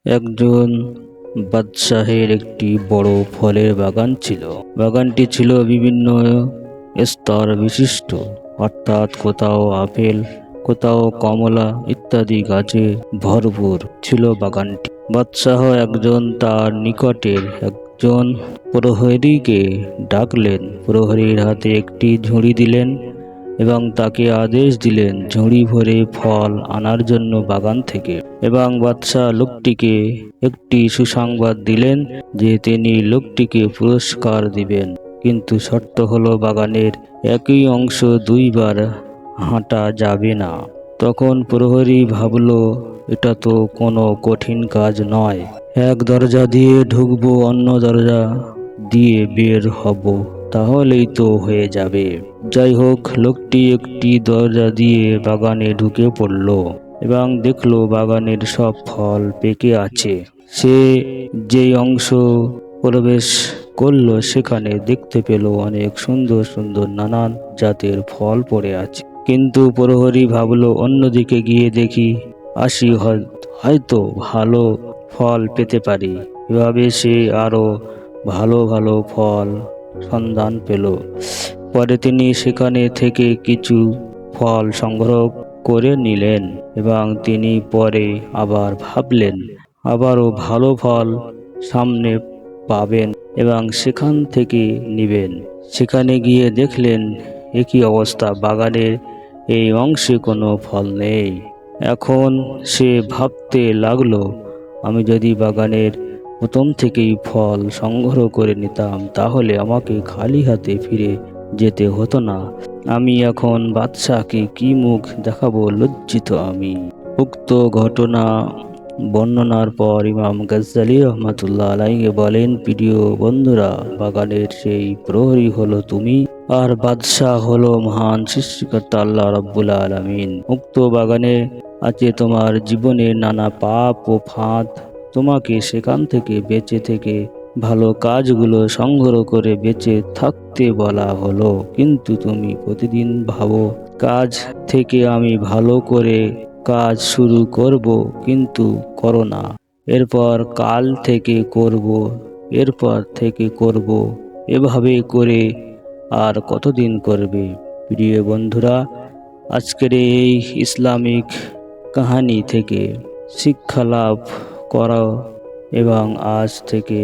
একজন বাদশাহের একটি বড় ফলের বাগান ছিল। বাগানটি ছিল বিভিন্ন স্তর বিশিষ্ট, অর্থাৎ কোথাও আপেল, কোথাও কমলা ইত্যাদি গাছে ভরপুর ছিল বাগানটি। বাদশাহ একজন তার নিকটের একজন প্রহরীকে ডাকলেন। প্রহরীর হাতে একটি ঝুড়ি দিলেন এবং তাকে আদেশ দিলেন ঝুড়ি ভরে ফল আনার জন্য বাগান থেকে। এবং বাদশাহ লোকটিকে একটি সুসংবাদ দিলেন যে তিনি লোকটিকে পুরস্কার দিবেন, কিন্তু শর্ত হলো বাগানের একই অংশ দুইবার হাঁটা যাবে না। তখন প্রহরী ভাবল, এটা তো কোনো কঠিন কাজ নয়, এক দরজা দিয়ে ঢুকবো, অন্য দরজা দিয়ে বের হব, তাহলেই তো হয়ে যাবে। যাই হোক, লোকটি একটি দরজা দিয়ে বাগানে ঢুকে পড়ল এবং দেখলো বাগানের সব ফল পেকে আছে। সে যেই অংশ প্রবেশ করলো সেখানে দেখতে পেল অনেক সুন্দর সুন্দর নানান জাতের ফল পড়ে আছে। কিন্তু প্রহরী ভাবলো অন্যদিকে গিয়ে দেখি আসি, হয়তো ভালো ফল পেতে পারি। এভাবে সে আরো ভালো ভালো ফল সন্ধান পেল। পরে তিনি সেখানে থেকে কিছু ফল সংগ্রহ করে নিলেন এবং তিনি পরে আবার ভাবলেন আবারও ভালো ফল সামনে পাবেন এবং সেখান থেকে নিবেন। সেখানে গিয়ে দেখলেন একই অবস্থা, বাগানের এই অংশে কোনো ফল নেই। এখন সে ভাবতে লাগলো, আমি যদি বাগানের প্রথম থেকেই ফল সংগ্রহ করে নিতাম তাহলে আমাকে খালি হাতে ফিরে যেতে হতো না। আমি এখন বাদশাহকে কি মুখ দেখাবো, লজ্জিত আমি। উক্ত ঘটনা বর্ণনার পর ইমাম গাজ্জালী রহমাতুল্লাহ আলাইহি বলেন, প্রিয় বন্ধুরা, বাগানের সেই প্রহরী হলো তুমি, আর বাদশাহ হলো মহান সৃষ্টিকর্তা আল্লাহ রাব্বুল আলামিন। উক্ত বাগানে আছে তোমার জীবনের নানা পাপ ও ফাঁদ। তোমাকে সেখান থেকে বেঁচে থেকে ভালো কাজগুলো সংগ্রহ করে বেঁচে থাকতে বলা হলো, কিন্তু তুমি প্রতিদিন ভাবো কাজ থেকে আমি ভালো করে কাজ শুরু করব, কিন্তু করো না। এরপর কাল থেকে করব, এরপর থেকে করব, এভাবে করে আর কতদিন করবে? প্রিয় বন্ধুরা, আজকের এই ইসলামিক কাহিনী থেকে শিক্ষা লাভ করো এবং আজ থেকে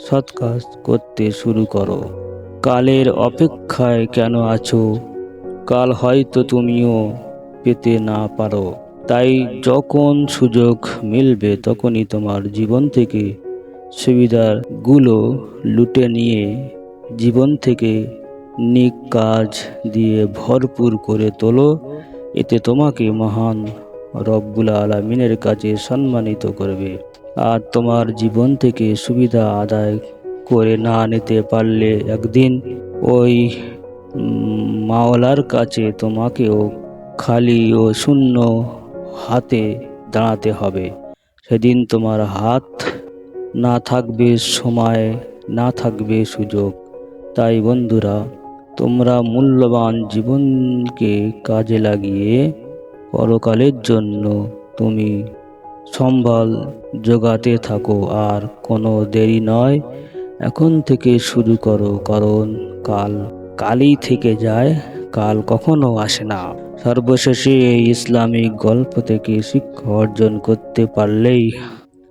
সৎ কাজ করতে শুরু করো। কালের অপেক্ষায় কেন আছো? কাল হয়তো তুমিও পেতে না পারো। তাই যখন সুযোগ মিলবে তখনই তোমার জীবন থেকে সুবিধাগুলো লুটে নিয়ে জীবন থেকে নেক কাজ দিয়ে ভরপুর করে তোলো। এতে তোমাকে মহান রব্বুল আলামিনের কাছে সম্মানিত করবে। আর তোমার জীবন থেকে সুবিধা আদায় করে না নিতে পারলে একদিন ওই মাওলার কাছে তোমাকেও খালি ও শূন্য হাতে দাঁড়াতে হবে। সেদিন তোমার হাত না থাকবে, সময় না থাকবে, সুযোগ। তাই বন্ধুরা, তোমরা মূল্যবান জীবনকে কাজে লাগিয়ে পরকালের জন্য তুমি সম্বল জোগাতে থাকো। আর কোনো দেরি নয়, এখন থেকে শুরু করো, কারণ কালই থেকে যায়, কাল কখনো আসে না। সর্বশেষে এই ইসলামিক গল্প থেকে শিক্ষা অর্জন করতে পারলেই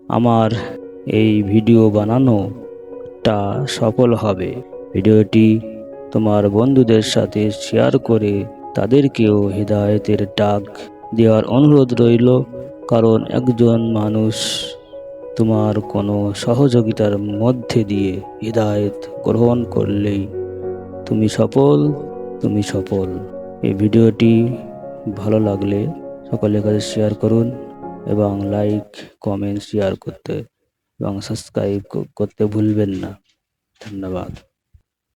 আমার এই ভিডিও বানানোটা সফল হবে। ভিডিওটি তোমার বন্ধুদের সাথে শেয়ার করে তাদেরকেও হিদায়াতের ডাক দেওয়ার অনুরোধ রইল, কারণ একজন মানুষ তোমার কোনো সহযোগিতার মধ্যে দিয়ে হিদায়াত গ্রহণ করলেই তুমি সফল। এই ভিডিওটি ভালো লাগলে সকলের কাছে শেয়ার করুন এবং লাইক, কমেন্ট, শেয়ার করতে এবং সাবস্ক্রাইব করতে ভুলবেন না। ধন্যবাদ।